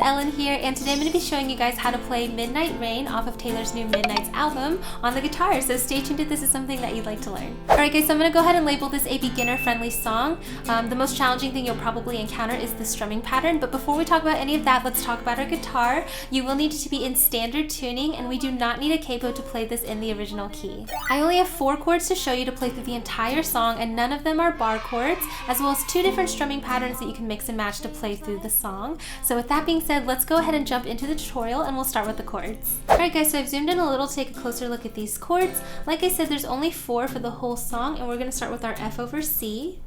Ellen here, and today I'm going to be showing you guys how to play Midnight Rain off of Taylor's new Midnights album on the guitar, so stay tuned if this is something that you'd like to learn. Alright guys, so I'm going to go ahead and label this a beginner-friendly song. The most challenging thing you'll probably encounter is the strumming pattern, but before we talk about any of that, let's talk about our guitar. You will need to be in standard tuning, and we do not need a capo to play this in the original key. I only have 4 chords to show you to play through the entire song, and none of them are bar chords, as well as 2 different strumming patterns that you can mix and match to play through the song. So with that being said, let's go ahead and jump into the tutorial, and we'll start with the chords. Alright guys, so I've zoomed in a little to take a closer look at these chords. Like I said, there's only 4 for the whole song, and we're going to start with our F over C.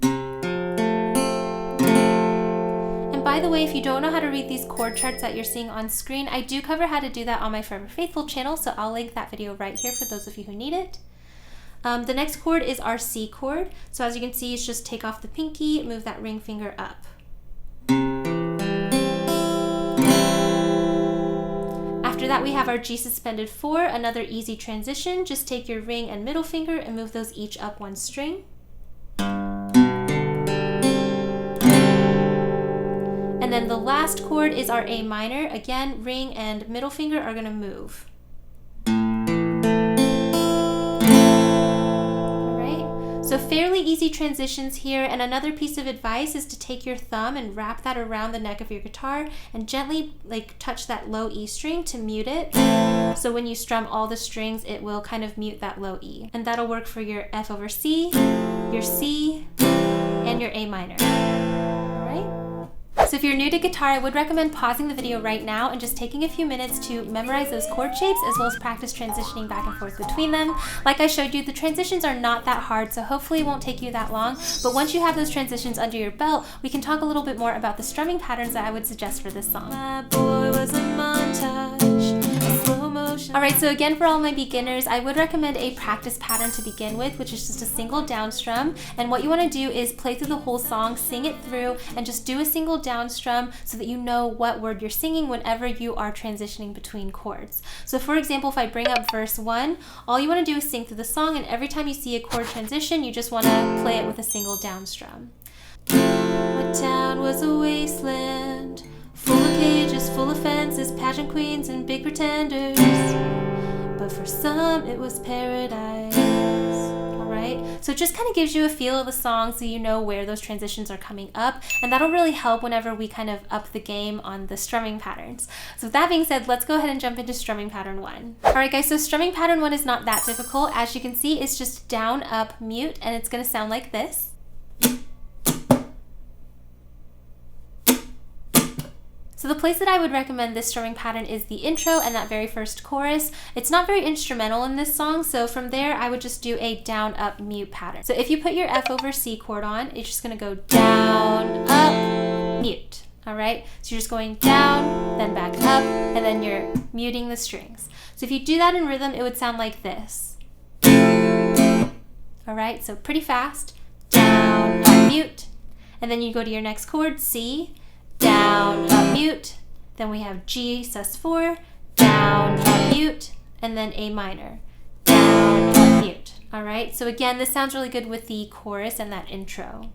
And by the way, if you don't know how to read these chord charts that you're seeing on screen, I do cover how to do that on my Forever Faithful channel, so I'll link that video right here for those of you who need it. The next chord is our C chord. So as you can see, it's just take off the pinky, move that ring finger up. After that, we have our G-suspended4, another easy transition. Just take your ring and middle finger and move those each up 1 string. And then the last chord is our A minor. Again, ring and middle finger are going to move. So fairly easy transitions here, and another piece of advice is to take your thumb and wrap that around the neck of your guitar and gently touch that low E string to mute it. So when you strum all the strings, it will kind of mute that low E. And that'll work for your F over C, your C, and your A minor. So if you're new to guitar, I would recommend pausing the video right now and just taking a few minutes to memorize those chord shapes as well as practice transitioning back and forth between them. Like I showed you, the transitions are not that hard, so hopefully it won't take you that long. But once you have those transitions under your belt, we can talk a little bit more about the strumming patterns that I would suggest for this song. My boy was a montage, a slow motion. Alright, so again, for all my beginners, I would recommend a practice pattern to begin with, which is just a single down strum. And what you want to do is play through the whole song, sing it through, and just do a single down strum so that you know what word you're singing whenever you are transitioning between chords. So for example, if I bring up verse 1, all you want to do is sing through the song, and every time you see a chord transition, you just want to play it with a single down strum. My town was a wasteland, full of cages, full of fences, pageant queens and big pretenders, but for some it was paradise. Alright, so it just kind of gives you a feel of the song so you know where those transitions are coming up, and that'll really help whenever we kind of up the game on the strumming patterns. So with that being said, let's go ahead and jump into strumming pattern 1. Alright guys, so strumming pattern 1 is not that difficult. As you can see, it's just down, up, mute, and it's going to sound like this. So the place that I would recommend this strumming pattern is the intro and that very first chorus. It's not very instrumental in this song, so from there I would just do a down, up, mute pattern. So if you put your F over C chord on, it's just going to go down, up, mute. Alright, so you're just going down, then back up, and then you're muting the strings. So if you do that in rhythm, it would sound like this. Alright, so pretty fast. Down, up, mute. And then you go to your next chord, C. Down, up, mute, then we have G sus4, down, up, mute, and then A minor, down, up, mute. Alright, so again, this sounds really good with the chorus and that intro.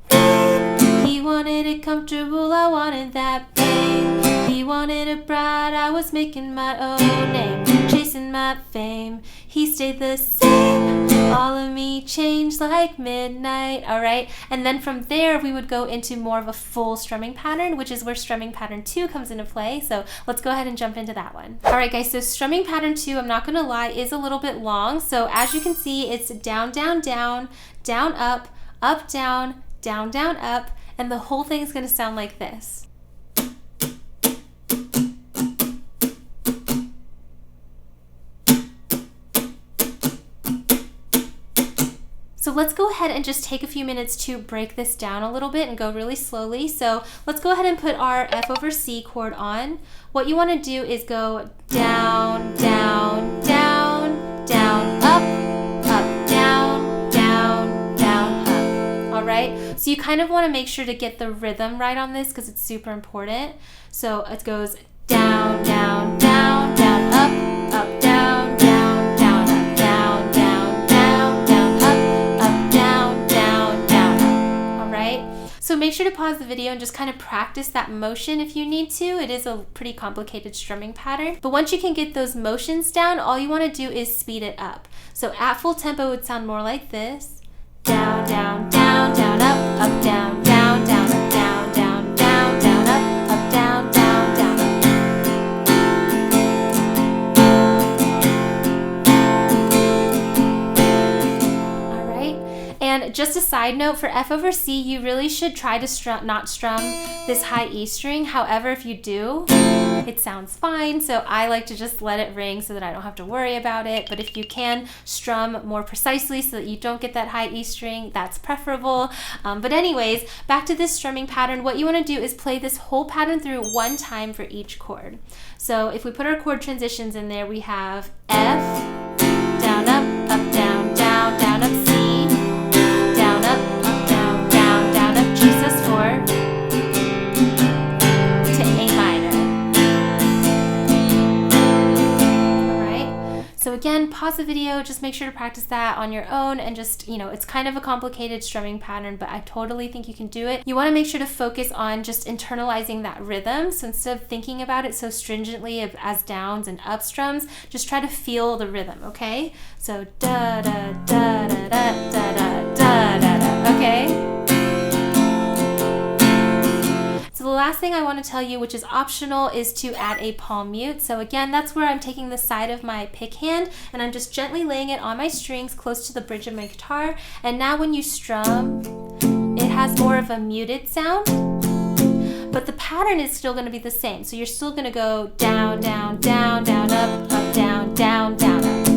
He wanted it comfortable, I wanted that pain. He wanted a bride, I was making my own name, chasing my fame. He stayed the same, all of me changed like midnight. Alright, and then from there we would go into more of a full strumming pattern, which is where strumming pattern 2 comes into play. So let's go ahead and jump into that one. Alright guys, so strumming pattern 2, I'm not gonna lie, is a little bit long. So as you can see, it's down, down, down, down, up, down, down, down, up, and the whole thing is gonna sound like this. So let's go ahead and just take a few minutes to break this down a little bit and go really slowly. So let's go ahead and put our F over C chord on. What you want to do is go down, down, down, down, up, down, down, down, up. Alright, so you kind of want to make sure to get the rhythm right on this because it's super important. So it goes down, down, down, down, up, down, down, down, up, down, down, down, down, up, down, down, down, up. Alright? So make sure to pause the video and just kind of practice that motion if you need to. It is a pretty complicated strumming pattern. But once you can get those motions down, all you want to do is speed it up. So at full tempo, it would sound more like this. Down, down, down, down, up, down, down, down, up, down, down, down, down, up, down, down, down, up. All right. And just a side note, for F over C, you really should try to not strum this high E string. However, if you do, it sounds fine. So I like to just let it ring so that I don't have to worry about it. But if you can strum more precisely so that you don't get that high E string, that's preferable. But anyways, back to this strumming pattern, what you want to do is play this whole pattern through one time for each chord. So if we put our chord transitions in there, we have F, down, up, down, down, down, up, C, down, up, down, down, down, up, G sus4 to A minor. All right. So again, pause the video, just make sure to practice that on your own and just, it's kind of a complicated strumming pattern, but I totally think you can do it. You want to make sure to focus on just internalizing that rhythm. So instead of thinking about it so stringently as downs and up strums, just try to feel the rhythm, okay? So da da da da da da da da da da, okay? So the last thing I want to tell you, which is optional, is to add a palm mute. So again, that's where I'm taking the side of my pick hand and I'm just gently laying it on my strings close to the bridge of my guitar. And now when you strum, it has more of a muted sound, but the pattern is still going to be the same. So you're still going to go down, down, down, down, up, down, down, down, up.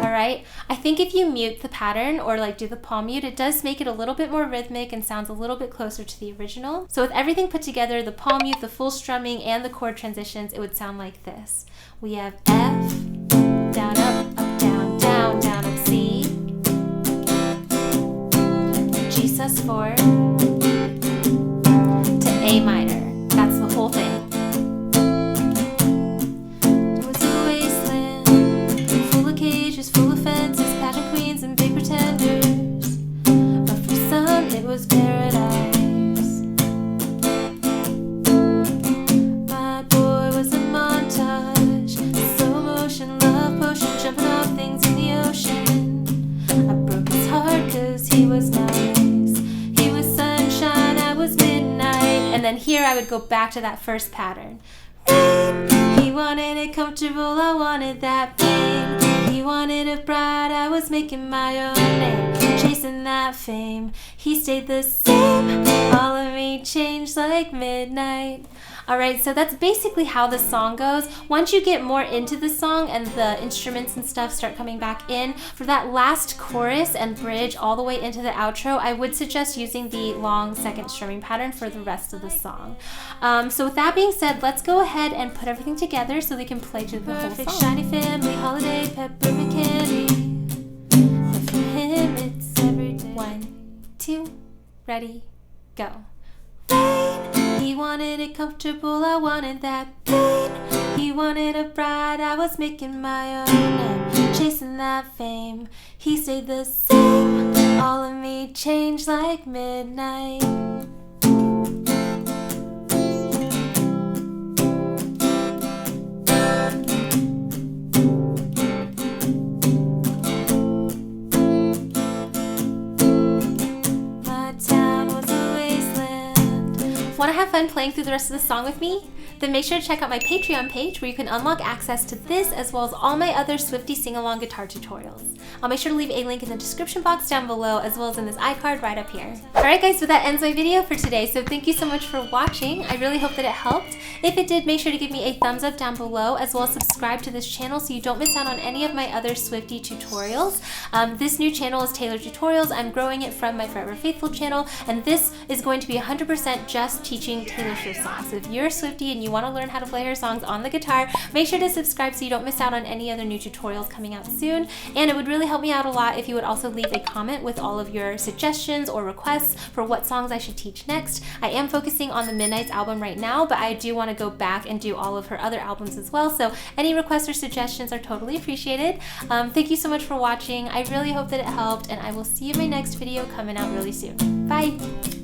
All right. I think if you mute the pattern or like do the palm mute, it does make it a little bit more rhythmic and sounds a little bit closer to the original. So with everything put together, the palm mute, the full strumming, and the chord transitions, it would sound like this. We have F, down, up, down, down, down, up, C, G sus4 to A minor. That's the whole thing. There was a wasteland full of cages, full of fences, pageant queens and big pretenders, but for some it was paradise. My boy was a montage, slow motion, love potion, jumping off things in the ocean. I broke his heart 'cause he was nice. He was sunshine, I was midnight. And then here I would go back to that first pattern. Rain, he wanted it comfortable, I wanted that pain. He wanted a bride, I was making my own name, chasing that fame. He stayed the same, all of me changed like midnight. Alright, so that's basically how the song goes. Once you get more into the song and the instruments and stuff start coming back in, for that last chorus and bridge all the way into the outro, I would suggest using the long second strumming pattern for the rest of the song. So with that being said, let's go ahead and put everything together so we can play to the whole song. Perfect, shiny family, holiday, peppermint candy. But for him, it's every day. 1, 2, ready, go. He wanted it comfortable, I wanted that pain. He wanted a bride, I was making my own name, chasing that fame. He stayed the same, all of me changed like midnight. Want to have fun playing through the rest of the song with me? Then make sure to check out my Patreon page where you can unlock access to this as well as all my other Swiftie sing-along guitar tutorials. I'll make sure to leave a link in the description box down below as well as in this iCard right up here. Alright guys, so that ends my video for today, so thank you so much for watching. I really hope that it helped. If it did, make sure to give me a thumbs up down below as well as subscribe to this channel so you don't miss out on any of my other Swiftie tutorials. This new channel is Taylor Tutorials. I'm growing it from my Forever Faithful channel, and this is going to be 100% just teaching Taylor Swift songs. So if you're a Swiftie and you you want to learn how to play her songs on the guitar, make sure to subscribe so you don't miss out on any other new tutorials coming out soon. And it would really help me out a lot if you would also leave a comment with all of your suggestions or requests for what songs I should teach next. I am focusing on the Midnight's album right now, but I do want to go back and do all of her other albums as well, so any requests or suggestions are totally appreciated. Thank you so much for watching. I really hope that it helped, and I will see you in my next video coming out really soon. Bye!